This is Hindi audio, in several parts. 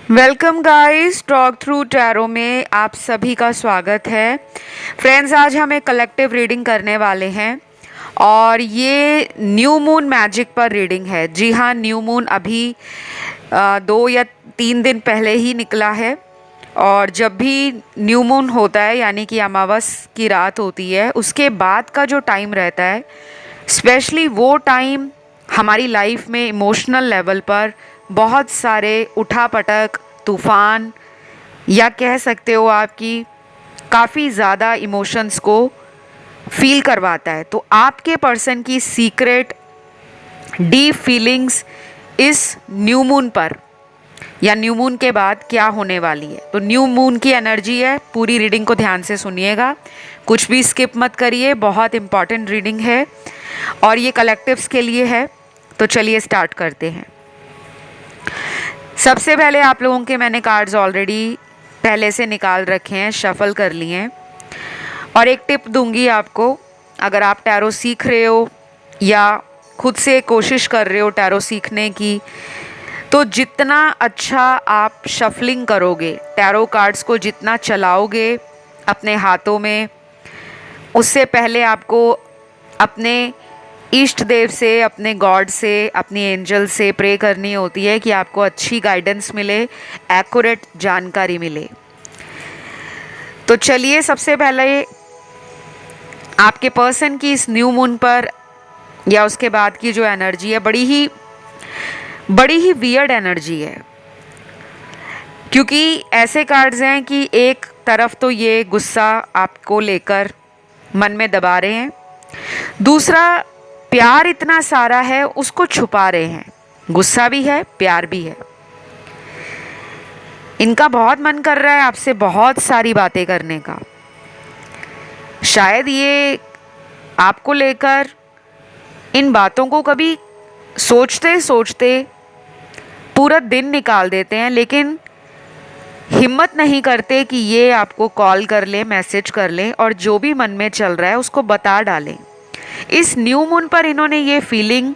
Welcome guys, talk through tarot में आप सभी का स्वागत है। फ्रेंड्स, आज हम एक कलेक्टिव रीडिंग करने वाले हैं और ये न्यू मून मैजिक पर रीडिंग है। जी हाँ, न्यू मून अभी 2 या 3 दिन पहले ही निकला है। और जब भी न्यू मून होता है यानी कि अमावस की रात होती है, उसके बाद का जो टाइम रहता है, स्पेशली वो टाइम हमारी लाइफ में इमोशनल लेवल पर बहुत सारे उठापटक, तूफान या कह सकते हो आपकी काफ़ी ज़्यादा इमोशंस को फील करवाता है। तो आपके पर्सन की सीक्रेट डीप फीलिंग्स इस न्यू मून पर या न्यू मून के बाद क्या होने वाली है। तो न्यू मून की एनर्जी है, पूरी रीडिंग को ध्यान से सुनिएगा, कुछ भी स्किप मत करिए, बहुत इंपॉर्टेंट रीडिंग है और ये कलेक्टिव्स के लिए है। तो चलिए स्टार्ट करते हैं। सबसे पहले आप लोगों के मैंने कार्ड्स ऑलरेडी पहले से निकाल रखे हैं, शफल कर लिए हैं। और एक टिप दूंगी आपको, अगर आप टैरो सीख रहे हो या खुद से कोशिश कर रहे हो टैरो सीखने की, तो जितना अच्छा आप शफलिंग करोगे, टैरो कार्ड्स को जितना चलाओगे अपने हाथों में, उससे पहले आपको अपने इष्ट देव से, अपने गॉड से, अपनी एंजल से प्रे करनी होती है कि आपको अच्छी गाइडेंस मिले, एक्यूरेट जानकारी मिले। तो चलिए, सबसे पहले आपके पर्सन की इस न्यू मून पर या उसके बाद की जो एनर्जी है, बड़ी ही वियर्ड एनर्जी है। क्योंकि ऐसे कार्ड्स हैं कि एक तरफ तो ये गुस्सा आपको लेकर मन में दबा रहे हैं, दूसरा प्यार इतना सारा है उसको छुपा रहे हैं। गुस्सा भी है, प्यार भी है। इनका बहुत मन कर रहा है आपसे बहुत सारी बातें करने का। शायद ये आपको लेकर इन बातों को कभी सोचते सोचते पूरा दिन निकाल देते हैं, लेकिन हिम्मत नहीं करते कि ये आपको कॉल कर लें, मैसेज कर लें और जो भी मन में चल रहा है उसको बता डालें। इस न्यू मून पर इन्होंने ये फीलिंग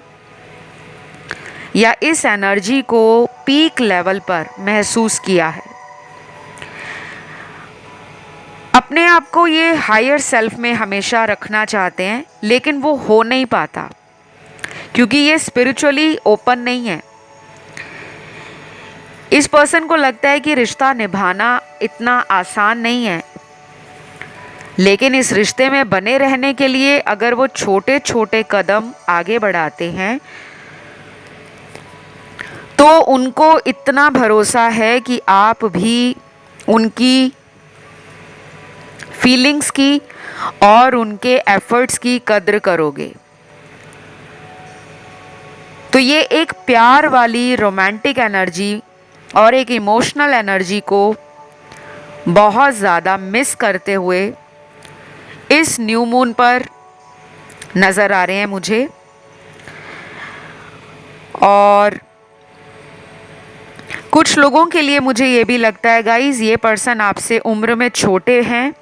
या इस एनर्जी को पीक लेवल पर महसूस किया है। अपने आप को ये हायर सेल्फ में हमेशा रखना चाहते हैं, लेकिन वो हो नहीं पाता क्योंकि ये स्पिरिचुअली ओपन नहीं है। इस पर्सन को लगता है कि रिश्ता निभाना इतना आसान नहीं है, लेकिन इस रिश्ते में बने रहने के लिए अगर वो छोटे छोटे कदम आगे बढ़ाते हैं तो उनको इतना भरोसा है कि आप भी उनकी फीलिंग्स की और उनके एफर्ट्स की कद्र करोगे। तो ये एक प्यार वाली रोमांटिक एनर्जी और एक इमोशनल एनर्जी को बहुत ज़्यादा मिस करते हुए इस न्यू मून पर नज़र आ रहे हैं मुझे। और कुछ लोगों के लिए मुझे ये भी लगता है गाइस, ये पर्सन आपसे उम्र में छोटे हैं।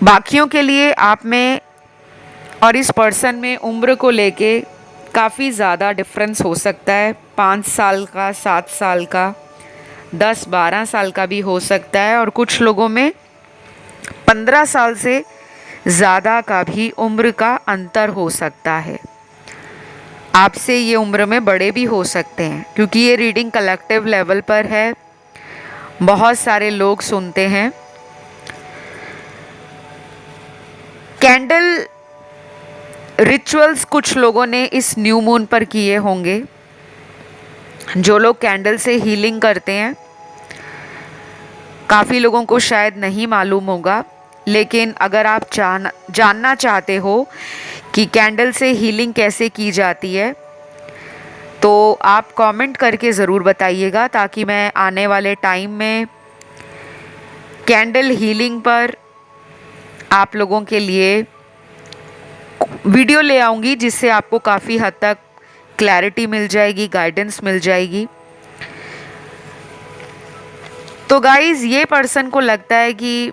बाकियों के लिए आप में और इस पर्सन में उम्र को लेके काफ़ी ज़्यादा डिफरेंस हो सकता है। 5 साल का, 7 साल का, 10-12 साल का भी हो सकता है और कुछ लोगों में 15 साल से ज़्यादा का भी उम्र का अंतर हो सकता है। आपसे ये उम्र में बड़े भी हो सकते हैं क्योंकि ये रीडिंग कलेक्टिव लेवल पर है, बहुत सारे लोग सुनते हैं। कैंडल रिचुअल्स कुछ लोगों ने इस न्यू मून पर किए होंगे। जो लोग कैंडल से हीलिंग करते हैं, काफ़ी लोगों को शायद नहीं मालूम होगा, लेकिन अगर आप जानना चाहते हो कि कैंडल से हीलिंग कैसे की जाती है तो आप कमेंट करके ज़रूर बताइएगा, ताकि मैं आने वाले टाइम में कैंडल हीलिंग पर आप लोगों के लिए वीडियो ले आऊँगी, जिससे आपको काफ़ी हद तक क्लैरिटी मिल जाएगी, गाइडेंस मिल जाएगी। तो गाइज़, ये पर्सन को लगता है कि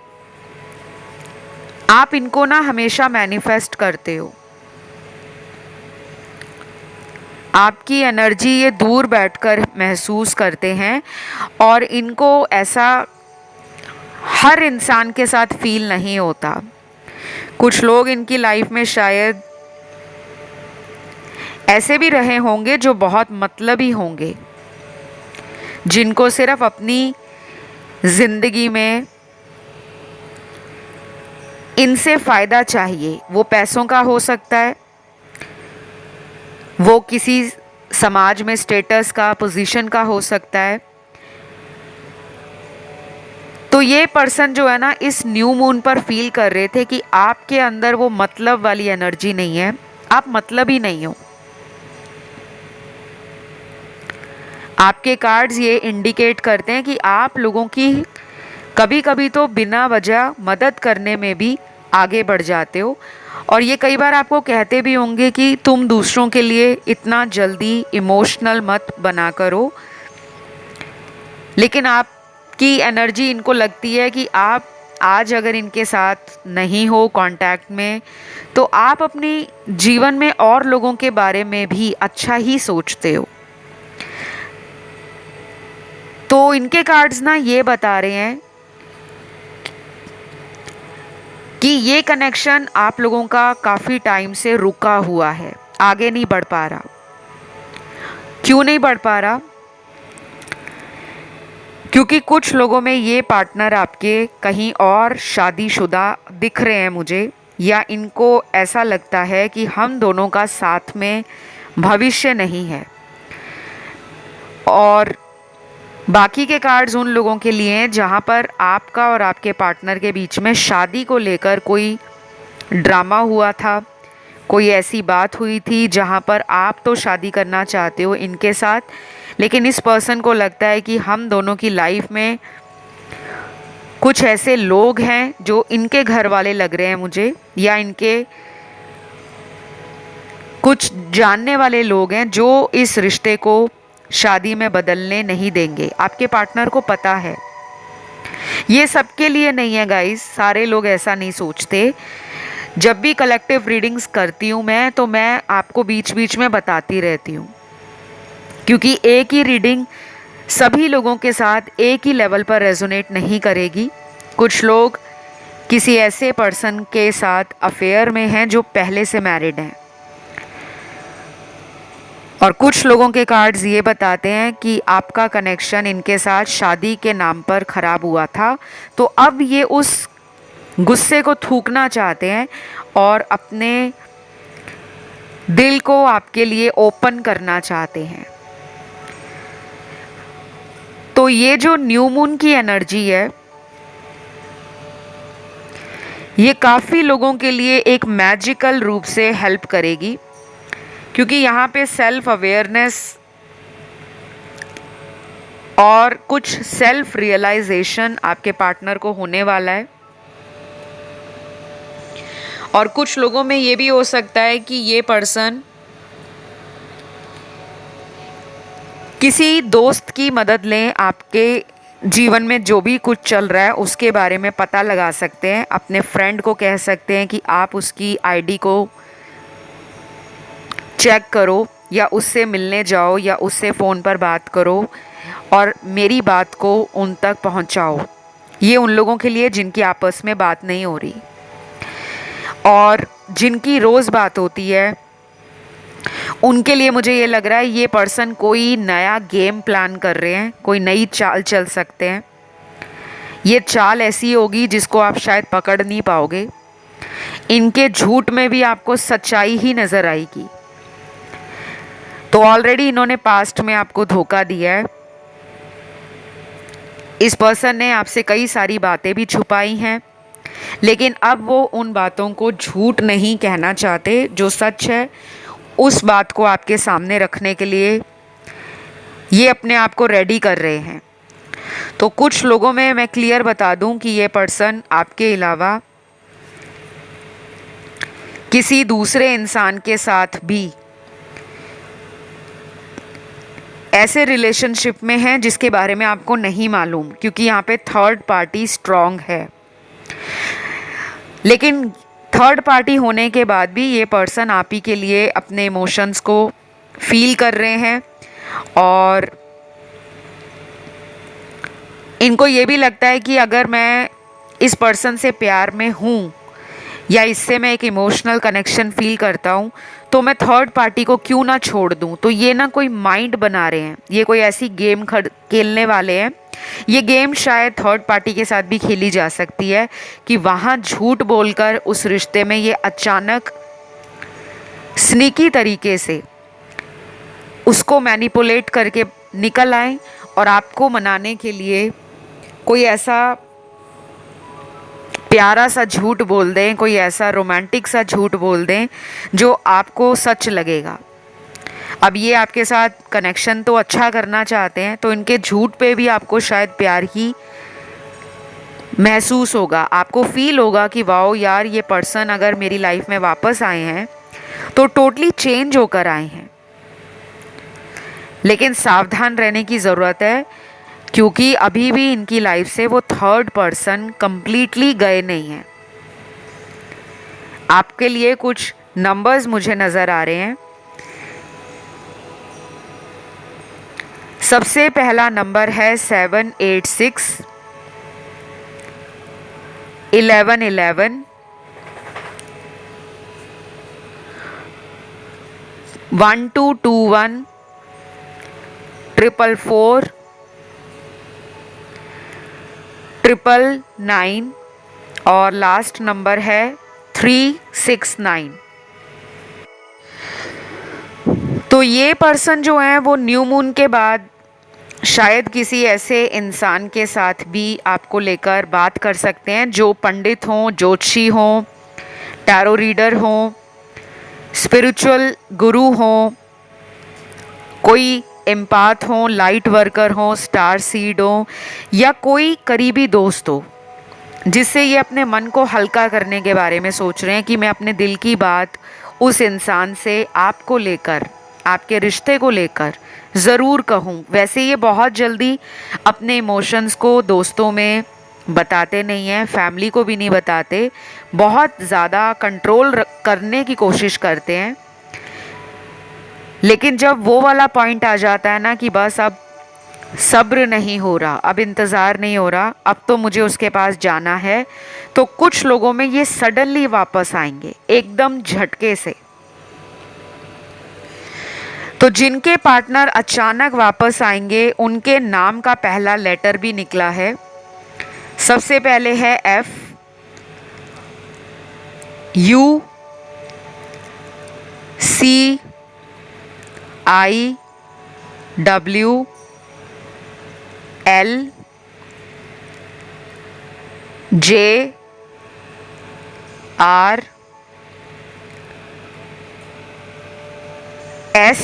आप इनको ना हमेशा मैनिफेस्ट करते हो। आपकी एनर्जी ये दूर बैठकर महसूस करते हैं और इनको ऐसा हर इंसान के साथ फील नहीं होता। कुछ लोग इनकी लाइफ में शायद ऐसे भी रहे होंगे जो बहुत मतलबी होंगे, जिनको सिर्फ अपनी जिंदगी में इनसे फ़ायदा चाहिए। वो पैसों का हो सकता है, वो किसी समाज में स्टेटस का, पोजीशन का हो सकता है। तो ये पर्सन जो है ना, इस न्यू मून पर फील कर रहे थे कि आपके अंदर वो मतलब वाली एनर्जी नहीं है, आप मतलब ही नहीं हो। आपके कार्ड्स ये इंडिकेट करते हैं कि आप लोगों की कभी कभी तो बिना वजह मदद करने में भी आगे बढ़ जाते हो। और ये कई बार आपको कहते भी होंगे कि तुम दूसरों के लिए इतना जल्दी इमोशनल मत बना करो, लेकिन आपकी एनर्जी इनको लगती है कि आप आज अगर इनके साथ नहीं हो कांटेक्ट में, तो आप अपनी जीवन में और लोगों के बारे में भी अच्छा ही सोचते हो। तो इनके कार्ड्स ना ये बता रहे हैं कि ये कनेक्शन आप लोगों का काफ़ी टाइम से रुका हुआ है, आगे नहीं बढ़ पा रहा। क्यों नहीं बढ़ पा रहा? क्योंकि कुछ लोगों में ये पार्टनर आपके कहीं और शादीशुदा दिख रहे हैं मुझे, या इनको ऐसा लगता है कि हम दोनों का साथ में भविष्य नहीं है। और बाकी के कार्ड्स उन लोगों के लिए हैं जहाँ पर आपका और आपके पार्टनर के बीच में शादी को लेकर कोई ड्रामा हुआ था, कोई ऐसी बात हुई थी जहाँ पर आप तो शादी करना चाहते हो इनके साथ, लेकिन इस पर्सन को लगता है कि हम दोनों की लाइफ में कुछ ऐसे लोग हैं जो इनके घर वाले लग रहे हैं मुझे, या इनके कुछ जानने वाले लोग हैं जो इस रिश्ते को शादी में बदलने नहीं देंगे। आपके पार्टनर को पता है। ये सबके लिए नहीं है गाइस, सारे लोग ऐसा नहीं सोचते। जब भी कलेक्टिव रीडिंग्स करती हूँ मैं, तो मैं आपको बीच बीच में बताती रहती हूँ, क्योंकि एक ही रीडिंग सभी लोगों के साथ एक ही लेवल पर रेजोनेट नहीं करेगी। कुछ लोग किसी ऐसे पर्सन के साथ अफेयर में हैं जो पहले से मैरिड हैं, और कुछ लोगों के कार्ड्स ये बताते हैं कि आपका कनेक्शन इनके साथ शादी के नाम पर ख़राब हुआ था, तो अब ये उस गुस्से को थूकना चाहते हैं और अपने दिल को आपके लिए ओपन करना चाहते हैं। तो ये जो न्यू मून की एनर्जी है, ये काफ़ी लोगों के लिए एक मैजिकल रूप से हेल्प करेगी, क्योंकि यहाँ पे सेल्फ अवेयरनेस और कुछ सेल्फ रियलाइजेशन आपके पार्टनर को होने वाला है। और कुछ लोगों में ये भी हो सकता है कि ये पर्सन किसी दोस्त की मदद लें, आपके जीवन में जो भी कुछ चल रहा है उसके बारे में पता लगा सकते हैं। अपने फ्रेंड को कह सकते हैं कि आप उसकी आईडी को चेक करो, या उससे मिलने जाओ, या उससे फ़ोन पर बात करो और मेरी बात को उन तक पहुंचाओ। ये उन लोगों के लिए जिनकी आपस में बात नहीं हो रही और जिनकी रोज़ बात होती है, उनके लिए मुझे ये लग रहा है ये पर्सन कोई नया गेम प्लान कर रहे हैं, कोई नई चाल चल सकते हैं। ये चाल ऐसी होगी जिसको आप शायद पकड़ नहीं पाओगे। इनके झूठ में भी आपको सच्चाई ही नज़र आएगी। तो ऑलरेडी इन्होंने पास्ट में आपको धोखा दिया है। इस पर्सन ने आपसे कई सारी बातें भी छुपाई हैं, लेकिन अब वो उन बातों को झूठ नहीं कहना चाहते। जो सच है उस बात को आपके सामने रखने के लिए ये अपने आप को रेडी कर रहे हैं। तो कुछ लोगों में मैं क्लियर बता दूं कि ये पर्सन आपके अलावा किसी दूसरे इंसान के साथ भी ऐसे रिलेशनशिप में हैं जिसके बारे में आपको नहीं मालूम, क्योंकि यहाँ पे थर्ड पार्टी स्ट्रांग है। लेकिन थर्ड पार्टी होने के बाद भी ये पर्सन आप ही के लिए अपने इमोशंस को फील कर रहे हैं और इनको ये भी लगता है कि अगर मैं इस पर्सन से प्यार में हूँ या इससे मैं एक इमोशनल कनेक्शन फील करता हूँ तो मैं थर्ड पार्टी को क्यों ना छोड़ दूँ। तो ये ना कोई माइंड बना रहे हैं, ये कोई ऐसी गेम खेलने वाले हैं। ये गेम शायद थर्ड पार्टी के साथ भी खेली जा सकती है कि वहाँ झूठ बोलकर उस रिश्ते में ये अचानक स्नीकी तरीके से उसको मैनिपुलेट करके निकल आए और आपको मनाने के लिए कोई ऐसा प्यारा सा झूठ बोल दें, कोई ऐसा रोमांटिक सा झूठ बोल दें जो आपको सच लगेगा। अब ये आपके साथ कनेक्शन तो अच्छा करना चाहते हैं, तो इनके झूठ पे भी आपको शायद प्यार ही महसूस होगा। आपको फील होगा कि वाओ यार, ये पर्सन अगर मेरी लाइफ में वापस आए हैं तो टोटली चेंज होकर आए हैं। लेकिन सावधान रहने की ज़रूरत है क्योंकि अभी भी इनकी लाइफ से वो थर्ड पर्सन कंप्लीटली गए नहीं हैं। आपके लिए कुछ नंबर्स मुझे नज़र आ रहे हैं। सबसे पहला नंबर है 786, 1111, 1221, 444, 999 और लास्ट नंबर है 369। तो ये पर्सन जो है वो न्यू मून के बाद शायद किसी ऐसे इंसान के साथ भी आपको लेकर बात कर सकते हैं जो पंडित हों, ज्योतिषी हों, टैरो रीडर हों, स्पिरिचुअल गुरु हों, कोई एम्पाथ हों, लाइट वर्कर हों, स्टार सीड हों या कोई करीबी दोस्त हो जिससे ये अपने मन को हल्का करने के बारे में सोच रहे हैं कि मैं अपने दिल की बात उस इंसान से आपको लेकर, आपके रिश्ते को लेकर ज़रूर कहूँ। वैसे ये बहुत जल्दी अपने इमोशंस को दोस्तों में बताते नहीं हैं, फैमिली को भी नहीं बताते, बहुत ज़्यादा कंट्रोल करने की कोशिश करते हैं। लेकिन जब वो वाला पॉइंट आ जाता है ना कि बस अब सब्र नहीं हो रहा, अब इंतज़ार नहीं हो रहा, अब तो मुझे उसके पास जाना है, तो कुछ लोगों में ये सडनली वापस आएंगे एकदम झटके से। तो जिनके पार्टनर अचानक वापस आएंगे उनके नाम का पहला लेटर भी निकला है। सबसे पहले है F, U, C, I, W, L, J, R, S,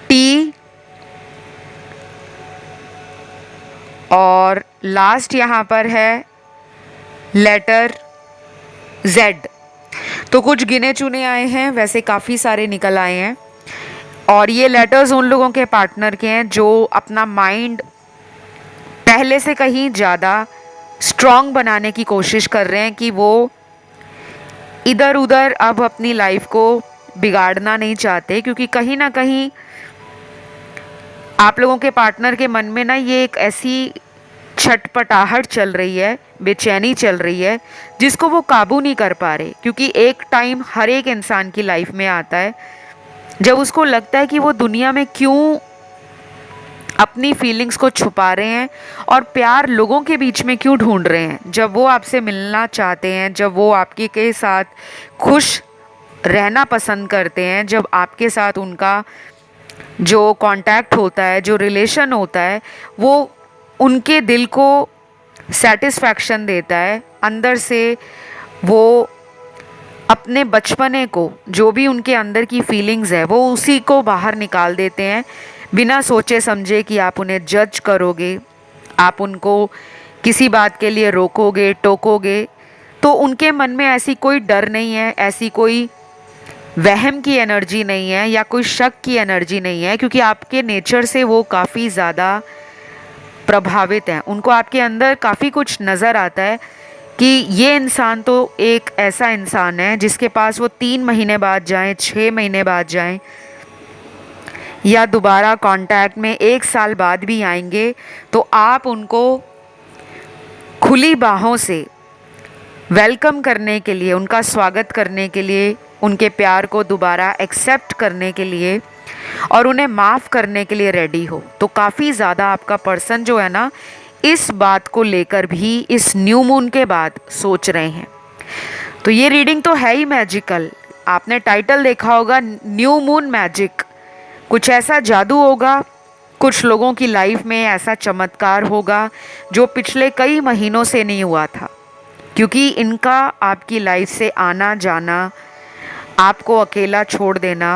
T और लास्ट यहाँ पर है लेटर Z। तो कुछ गिने चुने आए हैं, वैसे काफ़ी सारे निकल आए हैं और ये लेटर्स उन लोगों के पार्टनर के हैं जो अपना माइंड पहले से कहीं ज़्यादा स्ट्रॉन्ग बनाने की कोशिश कर रहे हैं कि वो इधर उधर अब अपनी लाइफ को बिगाड़ना नहीं चाहते, क्योंकि कहीं ना कहीं आप लोगों के पार्टनर के मन में ना ये एक ऐसी छटपटाहट चल रही है, बेचैनी चल रही है जिसको वो काबू नहीं कर पा रहे। क्योंकि एक टाइम हर एक इंसान की लाइफ में आता है जब उसको लगता है कि वो दुनिया में क्यों अपनी फीलिंग्स को छुपा रहे हैं और प्यार लोगों के बीच में क्यों ढूंढ रहे हैं। जब वो आपसे मिलना चाहते हैं, जब वो आपके के साथ खुश रहना पसंद करते हैं, जब आपके साथ उनका जो कांटेक्ट होता है, जो रिलेशन होता है, वो उनके दिल को सेटिस्फैक्शन देता है, अंदर से वो अपने बचपने को, जो भी उनके अंदर की फीलिंग्स है, वो उसी को बाहर निकाल देते हैं बिना सोचे समझे कि आप उन्हें जज करोगे, आप उनको किसी बात के लिए रोकोगे, टोकोगे। तो उनके मन में ऐसी कोई डर नहीं है, ऐसी कोई वहम की एनर्जी नहीं है या कोई शक की एनर्जी नहीं है, क्योंकि आपके नेचर से वो काफ़ी ज़्यादा प्रभावित हैं। उनको आपके अंदर काफ़ी कुछ नज़र आता है कि ये इंसान तो एक ऐसा इंसान है जिसके पास वो 3 महीने बाद जाएं, 6 महीने बाद जाएं या दोबारा कांटेक्ट में 1 साल बाद भी आएंगे, तो आप उनको खुली बाहों से वेलकम करने के लिए, उनका स्वागत करने के लिए, उनके प्यार को दोबारा एक्सेप्ट करने के लिए और उन्हें माफ़ करने के लिए रेडी हो। तो काफ़ी ज़्यादा आपका पर्सन जो है ना, इस बात को लेकर भी इस न्यू मून के बाद सोच रहे हैं। तो ये रीडिंग तो है ही मैजिकल। आपने टाइटल देखा होगा, न्यू मून मैजिक। कुछ ऐसा जादू होगा, कुछ लोगों की लाइफ में ऐसा चमत्कार होगा जो पिछले कई महीनों से नहीं हुआ था, क्योंकि इनका आपकी लाइफ से आना जाना, आपको अकेला छोड़ देना,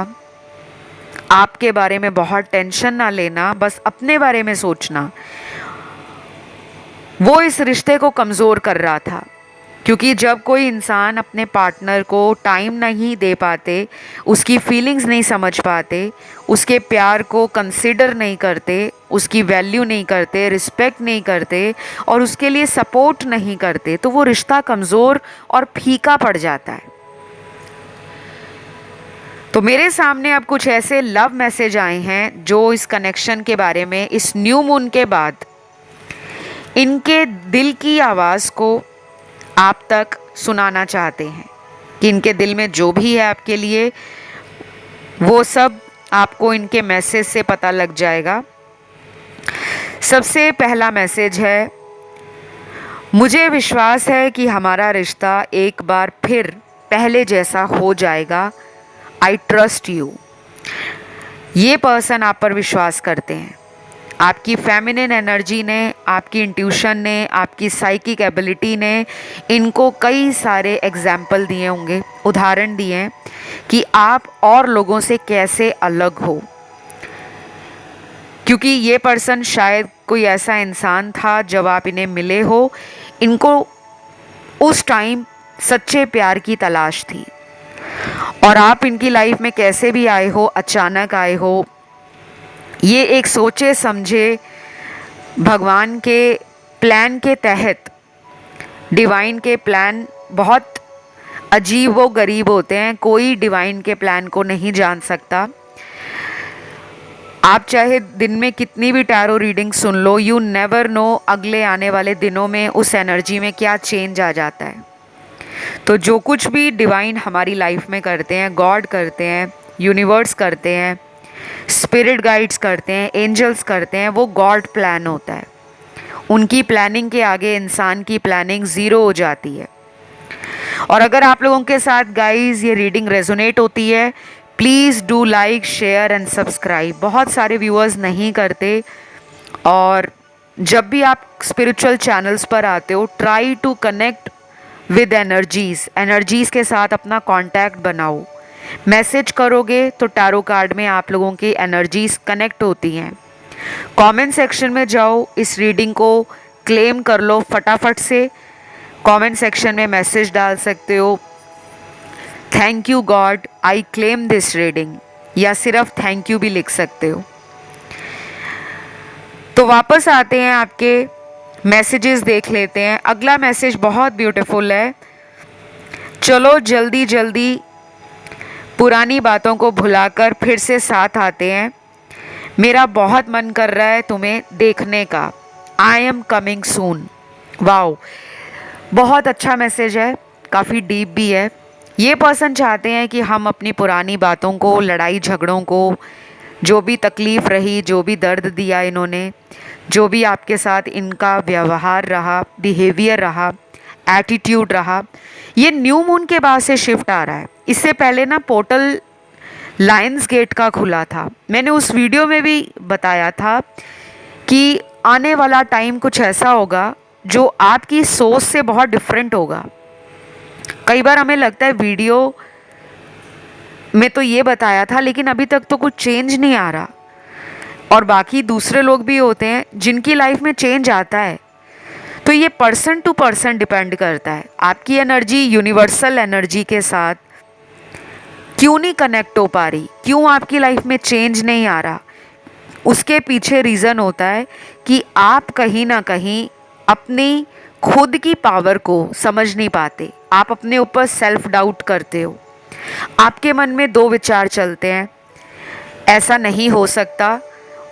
आपके बारे में बहुत टेंशन ना लेना, बस अपने बारे में सोचना, वो इस रिश्ते को कमज़ोर कर रहा था। क्योंकि जब कोई इंसान अपने पार्टनर को टाइम नहीं दे पाते, उसकी फीलिंग्स नहीं समझ पाते, उसके प्यार को कंसिडर नहीं करते, उसकी वैल्यू नहीं करते, रिस्पेक्ट नहीं करते और उसके लिए सपोर्ट नहीं करते, तो वो रिश्ता कमज़ोर और फीका पड़ जाता है। तो मेरे सामने अब कुछ ऐसे लव मैसेज आए हैं जो इस कनेक्शन के बारे में, इस न्यू मून के बाद इनके दिल की आवाज़ को आप तक सुनाना चाहते हैं कि इनके दिल में जो भी है आपके लिए, वो सब आपको इनके मैसेज से पता लग जाएगा। सबसे पहला मैसेज है, मुझे विश्वास है कि हमारा रिश्ता एक बार फिर पहले जैसा हो जाएगा। I trust you. ये पर्सन आप पर विश्वास करते हैं। आपकी फेमिनिन एनर्जी ने, आपकी इंट्यूशन ने, आपकी साइकिक एबिलिटी ने इनको कई सारे एग्जाम्पल दिए होंगे, उदाहरण दिए हैं कि आप और लोगों से कैसे अलग हो। क्योंकि ये पर्सन शायद कोई ऐसा इंसान था, जब आप इन्हें मिले हो, इनको उस टाइम सच्चे प्यार की तलाश थी और आप इनकी लाइफ में कैसे भी आए हो, अचानक आए हो, ये एक सोचे समझे भगवान के प्लान के तहत। डिवाइन के प्लान बहुत अजीब व गरीब होते हैं, कोई डिवाइन के प्लान को नहीं जान सकता। आप चाहे दिन में कितनी भी tarot reading soon low, you never know अगले आने वाले दिनों में उस एनर्जी में क्या चेंज आ जाता है। तो जो कुछ भी डिवाइन हमारी लाइफ में करते हैं, गॉड करते हैं, यूनिवर्स करते हैं, स्पिरिट गाइड्स करते हैं, एंजल्स करते हैं, वो गॉड प्लान होता है। उनकी प्लानिंग के आगे इंसान की प्लानिंग ज़ीरो हो जाती है। और अगर आप लोगों के साथ गाइस ये रीडिंग रेजोनेट होती है, please do like, share and subscribe. बहुत सारे व्यूअर्स नहीं करते, और जब भी आप स्पिरिचुअल चैनल्स पर आते हो, try to connect with energies के साथ अपना कांटेक्ट बनाओ। मैसेज करोगे तो टैरो कार्ड में आप लोगों की एनर्जीज़ कनेक्ट होती हैं। कमेंट सेक्शन में जाओ, इस रीडिंग को क्लेम कर लो फटाफट से। कमेंट सेक्शन में मैसेज डाल सकते हो, thank you God, I claim this reading, या सिर्फ थैंक यू भी लिख सकते हो। तो वापस आते हैं, आपके मैसेजेस देख लेते हैं। अगला मैसेज बहुत ब्यूटीफुल है। चलो जल्दी जल्दी पुरानी बातों को भुलाकर फिर से साथ आते हैं। मेरा बहुत मन कर रहा है तुम्हें देखने का। I am coming soon. Wow, बहुत अच्छा मैसेज है, काफ़ी डीप भी है। ये पर्सन चाहते हैं कि हम अपनी पुरानी बातों को, लड़ाई झगड़ों को, जो भी तकलीफ़ रही, जो भी दर्द दिया इन्होंने, जो भी आपके साथ इनका व्यवहार रहा, बिहेवियर रहा, एटीट्यूड रहा, ये न्यू मून के बाद से शिफ्ट आ रहा है। इससे पहले ना पोर्टल लायंस गेट का खुला था। मैंने उस वीडियो में भी बताया था कि आने वाला टाइम कुछ ऐसा होगा जो आपकी सोच से बहुत डिफरेंट होगा। कई बार हमें लगता है वीडियो में तो ये बताया था, लेकिन अभी तक तो कुछ चेंज नहीं आ रहा। और बाकी दूसरे लोग भी होते हैं जिनकी लाइफ में चेंज आता है। तो ये पर्सन टू पर्सन डिपेंड करता है। आपकी एनर्जी यूनिवर्सल एनर्जी के साथ क्यों नहीं कनेक्ट हो पा रही, क्यों आपकी लाइफ में चेंज नहीं आ रहा, उसके पीछे रीज़न होता है कि आप कहीं ना कहीं अपनी खुद की पावर को समझ नहीं पाते, आप अपने ऊपर सेल्फ डाउट करते हो। आपके मन में दो विचार चलते हैं, ऐसा नहीं हो सकता,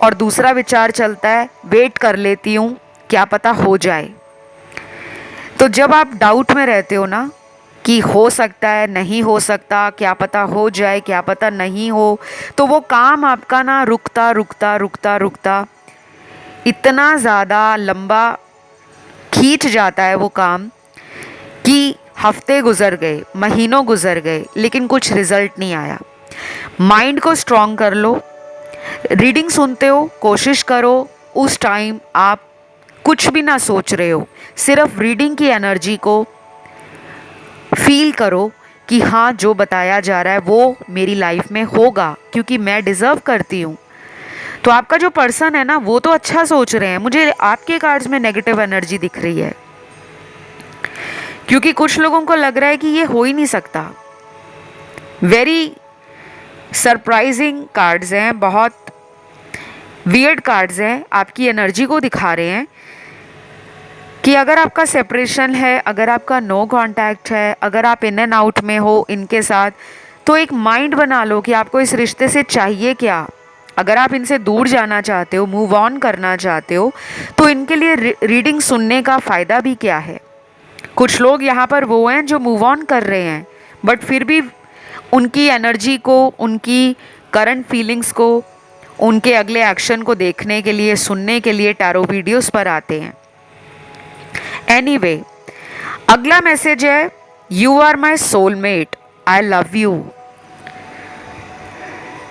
और दूसरा विचार चलता है वेट कर लेती हूँ, क्या पता हो जाए। तो जब आप डाउट में रहते हो ना कि हो सकता है, नहीं हो सकता, क्या पता हो जाए, क्या पता नहीं हो, तो वो काम आपका ना रुकता रुकता रुकता रुकता इतना ज़्यादा लंबा खींच जाता है वो काम कि हफ्ते गुजर गए, महीनों गुजर गए, लेकिन कुछ रिजल्ट नहीं आया। माइंड को स्ट्रॉन्ग कर लो। रीडिंग सुनते हो, कोशिश करो उस टाइम आप कुछ भी ना सोच रहे हो, सिर्फ रीडिंग की एनर्जी को फील करो कि हाँ जो बताया जा रहा है वो मेरी लाइफ में होगा, क्योंकि मैं डिज़र्व करती हूँ। तो आपका जो पर्सन है ना वो तो अच्छा सोच रहे हैं, मुझे आपके कार्ड्स में नेगेटिव एनर्जी दिख रही है, क्योंकि कुछ लोगों को लग रहा है कि ये हो ही नहीं सकता। वेरी सरप्राइजिंग कार्ड्स हैं, बहुत वियर्ड कार्ड्स हैं, आपकी एनर्जी को दिखा रहे हैं कि अगर आपका सेपरेशन है, अगर आपका नो कांटेक्ट है, अगर आप इन एंड आउट में हो इनके साथ, तो एक माइंड बना लो कि आपको इस रिश्ते से चाहिए क्या। अगर आप इनसे दूर जाना चाहते हो, मूव ऑन करना चाहते हो, तो इनके लिए रीडिंग सुनने का फ़ायदा भी क्या है। कुछ लोग यहाँ पर वो हैं जो मूव ऑन कर रहे हैं, बट फिर भी उनकी एनर्जी को, उनकी करंट फीलिंग्स को, उनके अगले एक्शन को देखने के लिए, सुनने के लिए टैरो वीडियोस पर आते हैं। एनीवे, अगला मैसेज है, you are my soulmate, I love you.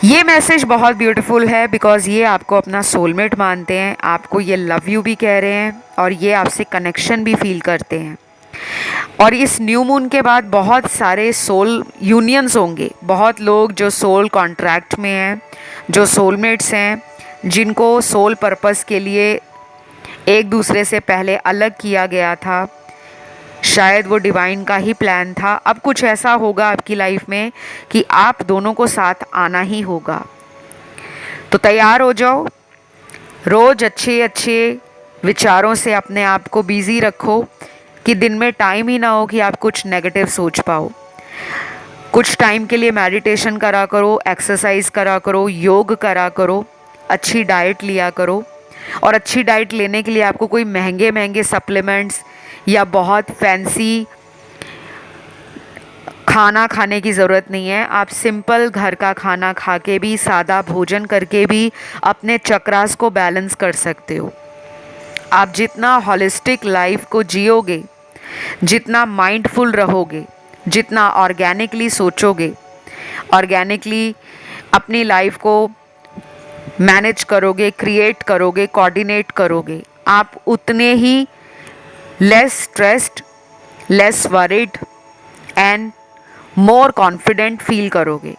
ये मैसेज बहुत ब्यूटीफुल है बिकॉज ये आपको अपना सोलमेट मानते हैं, आपको ये लव यू भी कह रहे हैं और ये आपसे कनेक्शन भी फील करते हैं। और इस न्यू मून के बाद बहुत सारे सोल यूनियंस होंगे, बहुत लोग जो सोल कॉन्ट्रैक्ट में हैं, जो सोलमेट्स हैं, जिनको सोल पर्पस के लिए एक दूसरे से पहले अलग किया गया था, शायद वो डिवाइन का ही प्लान था। अब कुछ ऐसा होगा आपकी लाइफ में कि आप दोनों को साथ आना ही होगा। तो तैयार हो जाओ, रोज अच्छे अच्छे विचारों से अपने आप को बिजी रखो कि दिन में टाइम ही ना हो कि आप कुछ नेगेटिव सोच पाओ। कुछ टाइम के लिए मेडिटेशन करा करो, एक्सरसाइज करा करो, योग करा करो, अच्छी डाइट लिया करो। और अच्छी डाइट लेने के लिए आपको कोई महंगे महंगे सप्लीमेंट्स या बहुत फैंसी खाना खाने की ज़रूरत नहीं है। आप सिंपल घर का खाना खा के भी, सादा भोजन करके भी अपने चक्रास को बैलेंस कर सकते हो। आप जितना हॉलिस्टिक लाइफ को जियोगे, जितना माइंडफुल रहोगे, जितना ऑर्गेनिकली सोचोगे, ऑर्गेनिकली अपनी लाइफ को मैनेज करोगे, क्रिएट करोगे, कोऑर्डिनेट करोगे, आप उतने ही less stressed, less worried and more confident feel करोगे।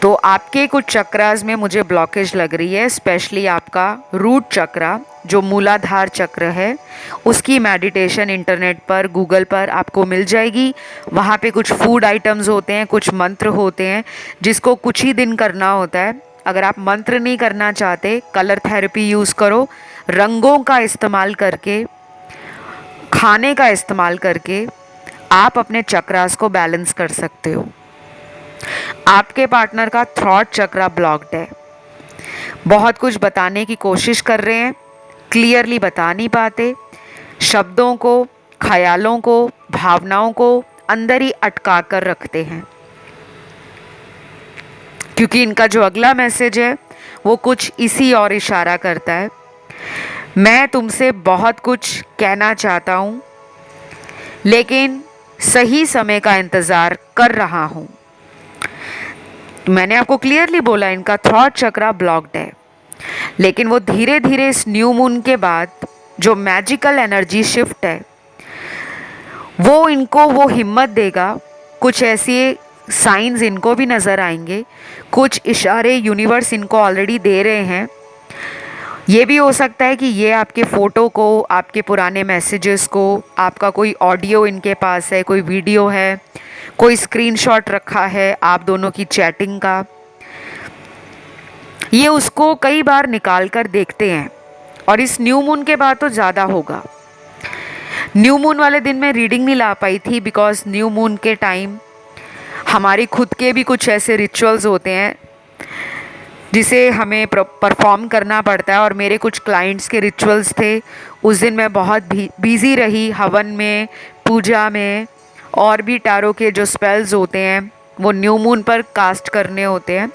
तो आपके कुछ चक्रास में मुझे ब्लॉकेज लग रही है, स्पेशली आपका रूट चक्रा जो मूलाधार चक्र है, उसकी मेडिटेशन इंटरनेट पर, गूगल पर आपको मिल जाएगी। वहाँ पे कुछ फूड आइटम्स होते हैं, कुछ मंत्र होते हैं जिसको कुछ ही दिन करना होता है। अगर आप मंत्र नहीं करना चाहते, कलर थेरेपी यूज़ करो, रंगों का इस्तेमाल करके, खाने का इस्तेमाल करके आप अपने चक्रास को बैलेंस कर सकते हो। आपके पार्टनर का थ्रॉट चक्रा ब्लॉक्ड है, बहुत कुछ बताने की कोशिश कर रहे हैं, क्लियरली बता नहीं पाते, शब्दों को, ख्यालों को, भावनाओं को अंदर ही अटका कर रखते हैं, क्योंकि इनका जो अगला मैसेज है वो कुछ इसी और इशारा करता है। मैं तुमसे बहुत कुछ कहना चाहता हूँ, लेकिन सही समय का इंतज़ार कर रहा हूँ। मैंने आपको क्लियरली बोला इनका थॉट चक्रा ब्लॉक्ड है, लेकिन वो धीरे धीरे इस न्यू मून के बाद जो मैजिकल एनर्जी शिफ्ट है वो इनको वो हिम्मत देगा। कुछ ऐसे साइंस इनको भी नज़र आएंगे, कुछ इशारे यूनिवर्स इनको ऑलरेडी दे रहे हैं। ये भी हो सकता है कि ये आपके फ़ोटो को, आपके पुराने मैसेजेस को, आपका कोई ऑडियो इनके पास है, कोई वीडियो है, कोई स्क्रीनशॉट रखा है आप दोनों की चैटिंग का, ये उसको कई बार निकाल कर देखते हैं। और इस न्यू मून के बाद तो ज़्यादा होगा। न्यू मून वाले दिन मैं रीडिंग नहीं ला पाई थी बिकॉज न्यू मून के टाइम हमारी खुद के भी कुछ ऐसे रिचुअल्स होते हैं जिसे हमें परफॉर्म करना पड़ता है, और मेरे कुछ क्लाइंट्स के रिचुअल्स थे। उस दिन मैं बहुत बिज़ी रही हवन में, पूजा में, और भी टैरो के जो स्पेल्स होते हैं वो न्यू मून पर कास्ट करने होते हैं,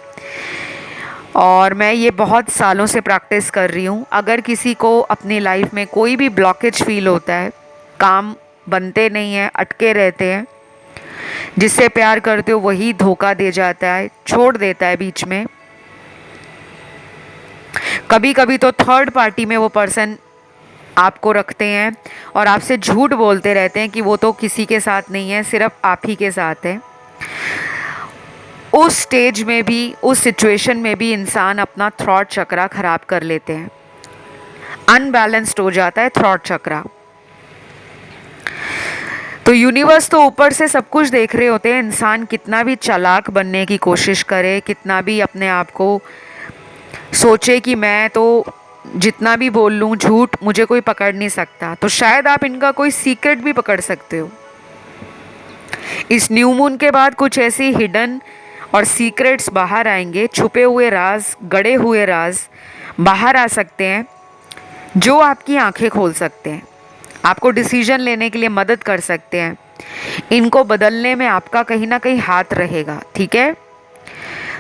और मैं ये बहुत सालों से प्रैक्टिस कर रही हूँ। अगर किसी को अपनी लाइफ में कोई भी ब्लॉकेज फील होता है, काम बनते नहीं हैं, अटके रहते हैं, जिससे प्यार करते हो वही धोखा दे जाता है, छोड़ देता है बीच में, कभी कभी तो थर्ड पार्टी में वो पर्सन आपको रखते हैं और आपसे झूठ बोलते रहते हैं कि वो तो किसी के साथ नहीं है, सिर्फ आप ही के साथ है। उस स्टेज में भी, उस सिचुएशन में भी इंसान अपना थॉट चक्रा खराब कर लेते हैं, अनबैलेंस्ड हो जाता है थॉट चक्रा। तो यूनिवर्स तो ऊपर से सब कुछ देख रहे होते हैं, इंसान कितना भी चालाक बनने की कोशिश करे, कितना भी अपने आप को सोचे कि मैं तो जितना भी बोल लूँ झूठ, मुझे कोई पकड़ नहीं सकता, तो शायद आप इनका कोई सीक्रेट भी पकड़ सकते हो। इस न्यू मून के बाद कुछ ऐसी हिडन और सीक्रेट्स बाहर आएंगे, छुपे हुए राज, गड़े हुए राज बाहर आ सकते हैं, जो आपकी आंखें खोल सकते हैं, आपको डिसीजन लेने के लिए मदद कर सकते हैं। इनको बदलने में आपका कहीं ना कहीं हाथ रहेगा, ठीक है।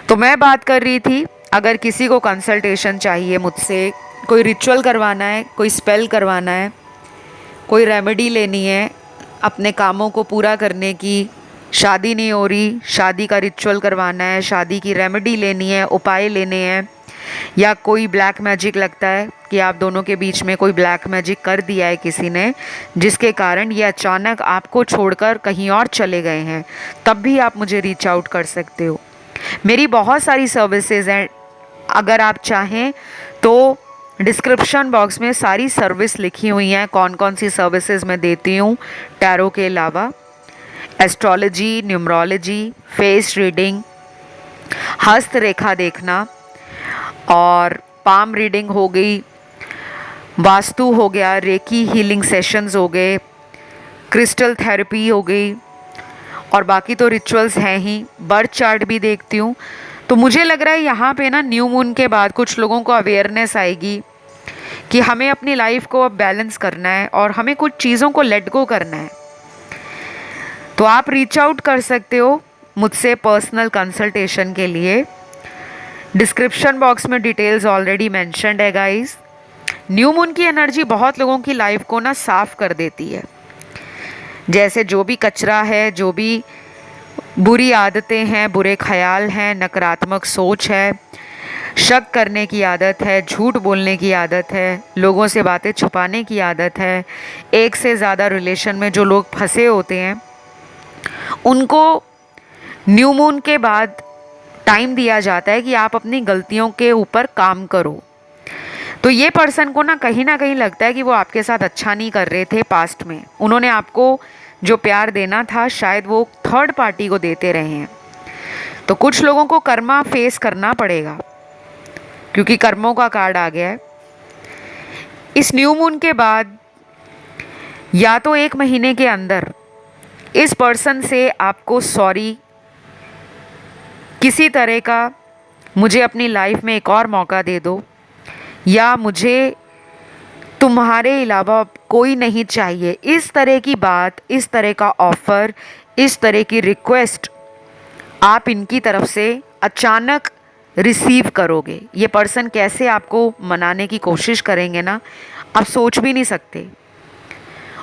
तो मैं बात कर रही थी, अगर किसी को कंसल्टेशन चाहिए मुझसे, कोई रिचुअल करवाना है, कोई स्पेल करवाना है, कोई रेमेडी लेनी है अपने कामों को पूरा करने की, शादी नहीं हो रही, शादी का रिचुअल करवाना है, शादी की रेमेडी लेनी है, उपाय लेने हैं, या कोई ब्लैक मैजिक लगता है कि आप दोनों के बीच में कोई ब्लैक मैजिक कर दिया है किसी ने, जिसके कारण ये अचानक आपको छोड़कर कहीं और चले गए हैं, तब भी आप मुझे रीच आउट कर सकते हो। मेरी बहुत सारी सर्विसेज हैं, अगर आप चाहें तो डिस्क्रिप्शन बॉक्स में सारी सर्विस लिखी हुई हैं, कौन कौन सी सर्विसेज मैं देती हूँ टैरो के अलावा। एस्ट्रोलॉजी, न्यूमरोलॉजी, फेस रीडिंग, हस्त रेखा देखना, और पाम रीडिंग हो गई, वास्तु हो गया, रेकी हीलिंग सेशंस हो गए, क्रिस्टल थेरेपी हो गई, और बाकी तो रिचुअल्स हैं ही। बर्थ चार्ट भी देखती हूँ। तो मुझे लग रहा है यहाँ पे ना न्यू मून के बाद कुछ लोगों को अवेयरनेस आएगी कि हमें अपनी लाइफ को अब बैलेंस करना है और हमें कुछ चीज़ों को लेट गो करना है। तो आप रीच आउट कर सकते हो मुझसे पर्सनल कंसल्टेशन के लिए। डिस्क्रिप्शन बॉक्स में डिटेल्स ऑलरेडी मेंशन्ड है गाइस। न्यू मून की एनर्जी बहुत लोगों की लाइफ को ना साफ कर देती है, जैसे जो भी कचरा है, जो भी बुरी आदतें हैं, बुरे ख्याल हैं, नकारात्मक सोच है, शक करने की आदत है, झूठ बोलने की आदत है, लोगों से बातें छुपाने की आदत है, एक से ज़्यादा रिलेशन में जो लोग फंसे होते हैं, उनको न्यू मून के बाद टाइम दिया जाता है कि आप अपनी गलतियों के ऊपर काम करो। तो ये पर्सन को ना कहीं लगता है कि वो आपके साथ अच्छा नहीं कर रहे थे पास्ट में, उन्होंने आपको जो प्यार देना था शायद वो थर्ड पार्टी को देते रहे हैं। तो कुछ लोगों को कर्मा फेस करना पड़ेगा, क्योंकि कर्मों का कार्ड आ गया है। इस न्यू मून के बाद या तो 1 महीने के अंदर इस पर्सन से आपको सॉरी, किसी तरह का मुझे अपनी लाइफ में एक और मौका दे दो, या मुझे तुम्हारे अलावा कोई नहीं चाहिए, इस तरह की बात, इस तरह का ऑफ़र, इस तरह की रिक्वेस्ट आप इनकी तरफ से अचानक रिसीव करोगे। ये पर्सन कैसे आपको मनाने की कोशिश करेंगे ना, आप सोच भी नहीं सकते।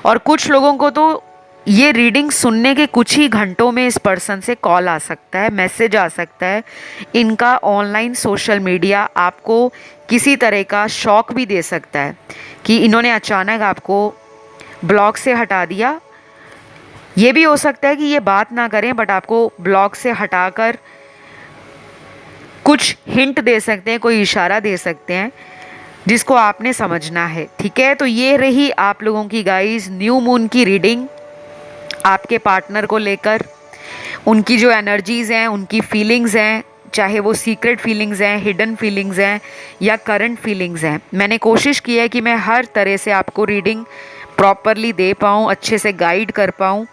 और कुछ लोगों को तो ये रीडिंग सुनने के कुछ ही घंटों में इस पर्सन से कॉल आ सकता है, मैसेज आ सकता है। इनका ऑनलाइन सोशल मीडिया आपको किसी तरह का शॉक भी दे सकता है कि इन्होंने अचानक आपको ब्लॉक से हटा दिया। ये भी हो सकता है कि ये बात ना करें, बट आपको ब्लॉक से हटाकर कुछ हिंट दे सकते हैं, कोई इशारा दे सकते हैं, जिसको आपने समझना है, ठीक है। तो ये रही आप लोगों की गाइस न्यू मून की रीडिंग आपके पार्टनर को लेकर। उनकी जो एनर्जीज़ हैं, उनकी फीलिंग्स हैं, चाहे वो सीक्रेट फीलिंग्स हैं, हिडन फीलिंग्स हैं, या करंट फीलिंग्स हैं, मैंने कोशिश की है कि मैं हर तरह से आपको रीडिंग प्रॉपरली दे पाऊँ, अच्छे से गाइड कर पाऊँ।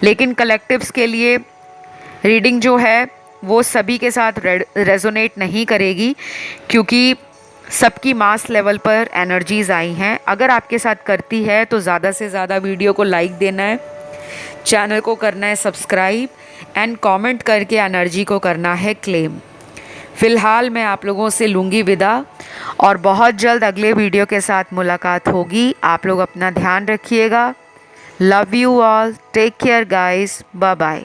लेकिन कलेक्टिव्स के लिए रीडिंग जो है वो सभी के साथ रेजोनेट नहीं करेगी, क्योंकि सबकी मास लेवल पर एनर्जीज आई हैं। अगर आपके साथ करती है तो ज़्यादा से ज़्यादा वीडियो को लाइक देना है, चैनल को करना है सब्सक्राइब एंड कमेंट करके एनर्जी को करना है क्लेम। फ़िलहाल मैं आप लोगों से लूँगी विदा और बहुत जल्द अगले वीडियो के साथ मुलाकात होगी। आप लोग अपना ध्यान रखिएगा। Love you all, take care guys, bye bye.